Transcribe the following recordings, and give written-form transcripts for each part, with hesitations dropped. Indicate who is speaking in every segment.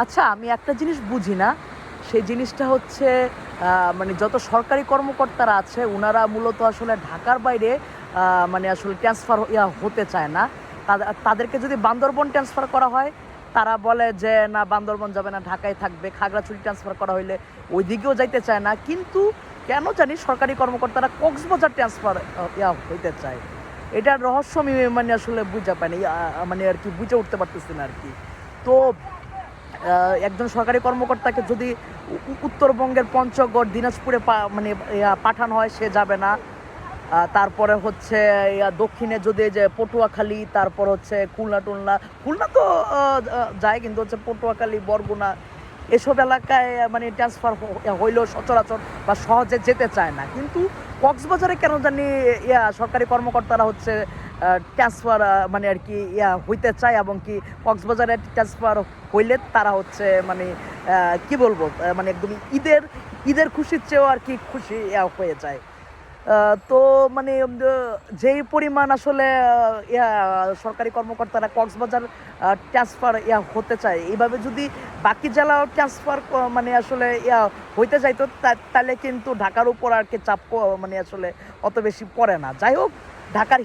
Speaker 1: আচ্ছা, আমি একটা জিনিস বুঝি না। সেই জিনিসটা হচ্ছে মানে যত সরকারি কর্মকর্তারা আছে উনারা মূলত আসলে ঢাকার বাইরে মানে আসলে ট্রান্সফার হতে চায় না। তাদেরকে যদি বান্দরবন ট্রান্সফার করা হয়, তারা বলে যে, "না বান্দরবন যাবে না, ঢাকায় থাকবে।" খাগড়াছড়ি ট্রান্সফার করা হইলে ওইদিকেও যাইতে চায় না। কিন্তু কেন জানি সরকারি কর্মকর্তারা কক্সবাজার ট্রান্সফার হইতে চায়। এটার রহস্য আমি মানে আসলে বুইঝা পাই না। মানে আরকি বুইঝা উঠতে পারতেছি না আরকি। তো একজন সরকারি কর্মকর্তাকে যদি উত্তরবঙ্গের পঞ্চগড়, দিনাজপুরে মানে পাঠানো হয়, সে যাবে না। তারপরে হচ্ছে দক্ষিণে যদি এই যে পটুয়াখালী, তারপর হচ্ছে খুলনা-টুলনা, খুলনা তো যায়, কিন্তু হচ্ছে পটুয়াখালী, বরগুনা এসব এলাকায় মানে ট্রান্সফার হইলেও সচরাচর বা সহজে যেতে চায় না। কিন্তু কক্সবাজারে কেন জানি সরকারি কর্মকর্তারা হচ্ছে ট্রান্সফার মানে আরকি হইতে চায়, এবং কি কক্সবাজারে ট্রান্সফার হইলে তারা হচ্ছে মানে কি বলবো, মানে একদম ঈদের খুশির চেয়েও আরকি খুশি হয়ে যায়। তো মানে যেই পরিমাণ আসলে সরকারি কর্মকর্তারা কক্সবাজার ট্রান্সফার হতে চায়, এইভাবে যদি বাকি জেলাও ট্রান্সফার মানে আসলে হইতে যাইতো, তাহলে কিন্তু ঢাকার উপর আর কি চাপ মানে আসলে অত বেশি পড়ে না। যাই হোক, ঢাকার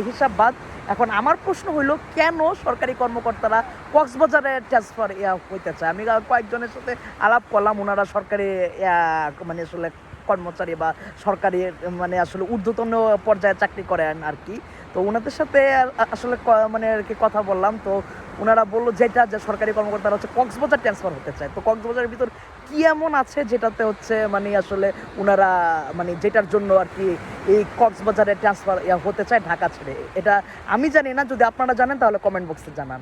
Speaker 1: হিসাব বাদ। এখন আমার প্রশ্ন হইল, কেন সরকারি কর্মকর্তারা কক্সবাজারে ট্রান্সফার হইতে চায়? আমি কয়েকজনের সাথে আলাপ করলাম, ওনারা সরকারি মানে আসলে কর্মচারী বা সরকারি মানে আসলে ঊর্ধ্বতন পর্যায়ে চাকরি করেন আর কি। তো ওনাদের সাথে আসলে মানে আর কি কথা বললাম। তো ওনারা বললো যেটা, যে সরকারি কর্মকর্তারা হচ্ছে কক্সবাজার ট্রান্সফার হতে চায়। তো কক্সবাজারের ভিতর কি এমন আছে যেটাতে হচ্ছে মানে আসলে ওনারা মানে যেটার জন্য আর কি এই কক্সবাজারে ট্রান্সফার হতে চায় ঢাকা ছেড়ে? এটা আমি জানি না। যদি আপনারা জানেন তাহলে কমেন্ট বক্সে জানান।